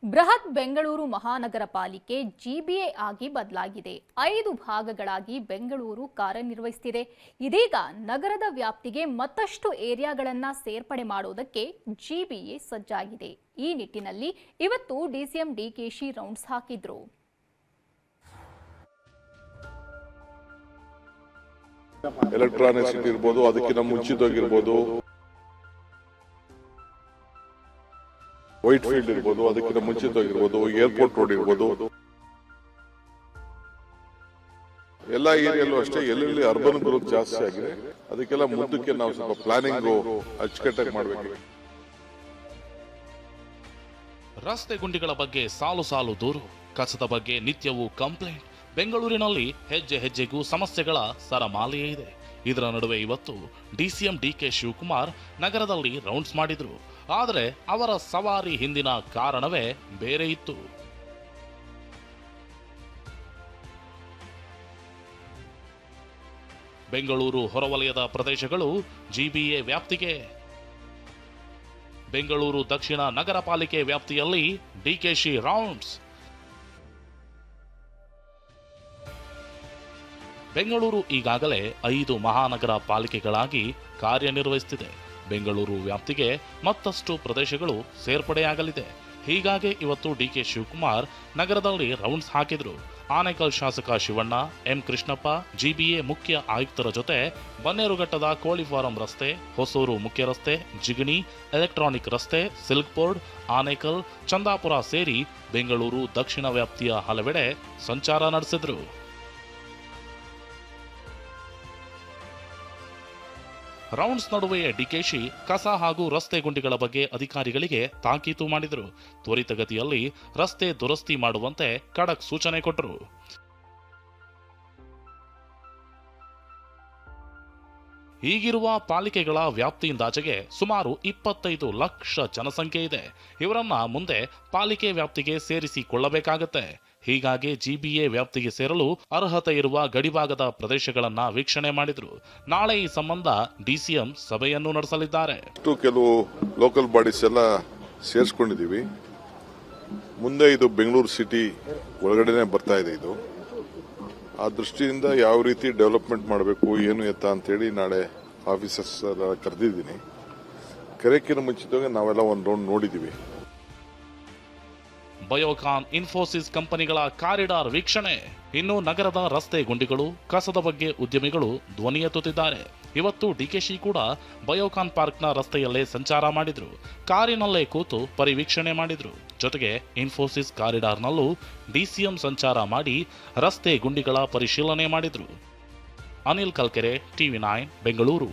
ಬೃಹತ್ ಬೆಂಗಳೂರು ಮಹಾನಗರ ಪಾಲಿಕೆ ಜಿಬಿಎ ಆಗಿ ಬದಲಾಗಿದೆ. 5 ಭಾಗಗಳಾಗಿ ಬೆಂಗಳೂರು ಕಾರ್ಯನಿರ್ವಹಿಸುತ್ತಿದೆ. ಇದೀಗ ನಗರದ ವ್ಯಾಪ್ತಿಗೆ ಮತ್ತಷ್ಟು ಏರಿಯಾಗಳನ್ನು ಸೇರ್ಪಡೆ ಮಾಡುವುದಕ್ಕೆ ಜಿಬಿಎ ಸಜ್ಜಾಗಿದೆ. ಈ ನಿಟ್ಟಿನಲ್ಲಿ ಇವತ್ತು ಡಿಸಿಎಂ ಡಿಕೆಶಿ ರೌಂಡ್ಸ್ ಹಾಕಿದ್ರು. ಎಲೆಕ್ಟ್ರಾನಿಕ್ ಸಿಟಿ ಇರಬಹುದು, ಅದಕ್ಕಿಂತ ಮುಂಚಿತವಾಗಿರಬಹುದು, ವೈಟ್ ಫೀಲ್ಡ್ ಇರ್ಬೋದು, ಅದಕ್ಕಿಂತ ಮುಂಚಿತವಾಗಿರ್ಬೋದು, ಏರ್ಪೋರ್ಟ್ ರೋಡ್ ಇರ್ಬೋದು, ಎಲ್ಲ ಏರಿಯಲ್ಲೂ ಅಷ್ಟೇ ಎಲ್ಲೆಲ್ಲಿ ಅರ್ಬನ್ ಗ್ರೋತ್ ಜಾಸ್ತಿ ಆಗಿದೆ. ಅದಕ್ಕೆಲ್ಲ ಮುಂದಕ್ಕೆ ನಾವು ಸ್ವಲ್ಪ ಪ್ಲಾನಿಂಗ್ ಅಚ್ಚುಕಟ್ಟಾಗಿ ಮಾಡಬೇಕು. ರಸ್ತೆ ಗುಂಡಿಗಳ ಬಗ್ಗೆ ಸಾಲು ಸಾಲು ದೂರು, ಕಸದ ಬಗ್ಗೆ ನಿತ್ಯವೂ ಕಂಪ್ಲೇಂಟ್. ಬೆಂಗಳೂರಿನಲ್ಲಿ ಹೆಜ್ಜೆ ಹೆಜ್ಜೆಗೂ ಸಮಸ್ಯೆಗಳ ಸರಮಾಲೆಯೇ ಇದೆ. ಇದರ ನಡುವೆ ಇವತ್ತು ಡಿಸಿಎಂ ಡಿಕೆ ಶಿವಕುಮಾರ್ ನಗರದಲ್ಲಿ ರೌಂಡ್ಸ್ ಮಾಡಿದ್ರು. ಆದರೆ ಅವರ ಸವಾರಿ ಹಿಂದಿನ ಕಾರಣವೇ ಬೇರೆ ಇತ್ತು. ಬೆಂಗಳೂರು ಹೊರವಲಯದ ಪ್ರದೇಶಗಳು ಜಿಬಿಎ ವ್ಯಾಪ್ತಿಗೆ. ಬೆಂಗಳೂರು ದಕ್ಷಿಣ ನಗರ ಪಾಲಿಕೆ ವ್ಯಾಪ್ತಿಯಲ್ಲಿ ಡಿಕೆಶಿ ರೌಂಡ್ಸ್. ಬೆಂಗಳೂರು ಈಗಾಗಲೇ 5 ಮಹಾನಗರ ಪಾಲಿಕೆಗಳಾಗಿ ಕಾರ್ಯನಿರ್ವಹಿಸುತ್ತಿದೆ. ಬೆಂಗಳೂರು ವ್ಯಾಪ್ತಿಗೆ ಮತ್ತಷ್ಟು ಪ್ರದೇಶಗಳು ಸೇರ್ಪಡೆಯಾಗಲಿದೆ. ಹೀಗಾಗಿ ಇವತ್ತು ಡಿಕೆ ಶಿವಕುಮಾರ್ ನಗರದಲ್ಲಿ ರೌಂಡ್ಸ್ ಹಾಕಿದ್ರು. ಆನೇಕಲ್ ಶಾಸಕ ಶಿವಣ್ಣ, ಎಂ ಕೃಷ್ಣಪ್ಪ, ಜಿಬಿಎ ಮುಖ್ಯ ಆಯುಕ್ತರ ಜೊತೆ ಬನ್ನೇರುಘಟ್ಟದ ಕೋಳಿ ಫಾರಂ ರಸ್ತೆ, ಹೊಸೂರು ಮುಖ್ಯ ರಸ್ತೆ, ಜಿಗಣಿ, ಎಲೆಕ್ಟ್ರಾನಿಕ್ ರಸ್ತೆ, ಸಿಲ್ಕ್ ಬೋರ್ಡ್, ಆನೇಕಲ್, ಚಂದಾಪುರ ಸೇರಿ ಬೆಂಗಳೂರು ದಕ್ಷಿಣ ವ್ಯಾಪ್ತಿಯ ಹಲವೆಡೆ ಸಂಚಾರ ನಡೆಸಿದ್ರು. ರೌಂಡ್ಸ್ ನಡುವೆಯೇ ಡಿಕೆಶಿ ಕಸ ಹಾಗೂ ರಸ್ತೆ ಗುಂಡಿಗಳ ಬಗ್ಗೆ ಅಧಿಕಾರಿಗಳಿಗೆ ತಾಕೀತು ಮಾಡಿದರು. ತ್ವರಿತಗತಿಯಲ್ಲಿ ರಸ್ತೆ ದುರಸ್ತಿ ಮಾಡುವಂತೆ ಖಡಕ್ ಸೂಚನೆ ಕೊಟ್ಟರು. ಈಗಿರುವ ಪಾಲಿಕೆಗಳ ವ್ಯಾಪ್ತಿಯಿಂದಾಚೆಗೆ ಸುಮಾರು 25 ಲಕ್ಷ ಜನಸಂಖ್ಯೆ ಇದೆ. ಇವರನ್ನ ಮುಂದೆ ಪಾಲಿಕೆ ವ್ಯಾಪ್ತಿಗೆ ಸೇರಿಸಿಕೊಳ್ಳಬೇಕಾಗತ್ತೆ. ಹೀಗಾಗಿ ಜಿಬಿಎ ವ್ಯಾಪ್ತಿಗೆ ಸೇರಲು ಅರ್ಹತೆ ಇರುವ ಗಡಿಭಾಗದ ಪ್ರದೇಶಗಳನ್ನ ವೀಕ್ಷಣೆ ಮಾಡಿದ್ರು. ನಾಳೆ ಈ ಸಂಬಂಧ ಡಿಸಿಎಂ ಸಭೆಯನ್ನು ನಡೆಸಲಿದ್ದಾರೆ. ಕೆಲವು ಲೋಕಲ್ ಬಾಡೀಸ್ ಎಲ್ಲ ಸೇರಿಸ್ಕೊಂಡಿದೀವಿ. ಮುಂದೆ ಇದು ಬೆಂಗಳೂರು ಸಿಟಿ ಒಳಗಡೆನೆ ಬರ್ತಾ ಇದೆ. ಇದು ಆ ದೃಷ್ಟಿಯಿಂದ ಯಾವ ರೀತಿ ಡೆವಲಪ್ಮೆಂಟ್ ಮಾಡಬೇಕು ಏನು ಎತ್ತ ಅಂತೇಳಿ ನಾಳೆ ಆಫೀಸರ್ಸ್ ಕರೆದಿದ್ದೀನಿ. ಕರೆಯಕ್ಕಿಂತ ಮುಂಚಿತವಾಗಿ ನಾವೆಲ್ಲ ಒಂದು ರೌಂಡ್ ನೋಡಿದೀವಿ. ಬಯೋಕಾನ್, ಇನ್ಫೋಸಿಸ್ ಕಂಪನಿಗಳ ಕಾರಿಡಾರ್ ವೀಕ್ಷಣೆ. ಇನ್ನು ನಗರದ ರಸ್ತೆ ಗುಂಡಿಗಳು, ಕಸದ ಬಗ್ಗೆ ಉದ್ಯಮಿಗಳು ಧ್ವನಿ ಎತ್ತುತ್ತಿದ್ದಾರೆ. ಇವತ್ತು ಡಿಕೆಶಿ ಕೂಡ ಬಯೋಕಾನ್ ಪಾರ್ಕ್ನ ರಸ್ತೆಯಲ್ಲೇ ಸಂಚಾರ ಮಾಡಿದ್ರು. ಕಾರಿನಲ್ಲೇ ಕೂತು ಪರಿವೀಕ್ಷಣೆ ಮಾಡಿದ್ರು. ಜೊತೆಗೆ ಇನ್ಫೋಸಿಸ್ ಕಾರಿಡಾರ್ನಲ್ಲೂ ಡಿಸಿಎಂ ಸಂಚಾರ ಮಾಡಿ ರಸ್ತೆ ಗುಂಡಿಗಳ ಪರಿಶೀಲನೆ ಮಾಡಿದ್ರು. ಅನಿಲ್ ಕಲ್ಕೆರೆ, ಟಿವಿ9 ಬೆಂಗಳೂರು.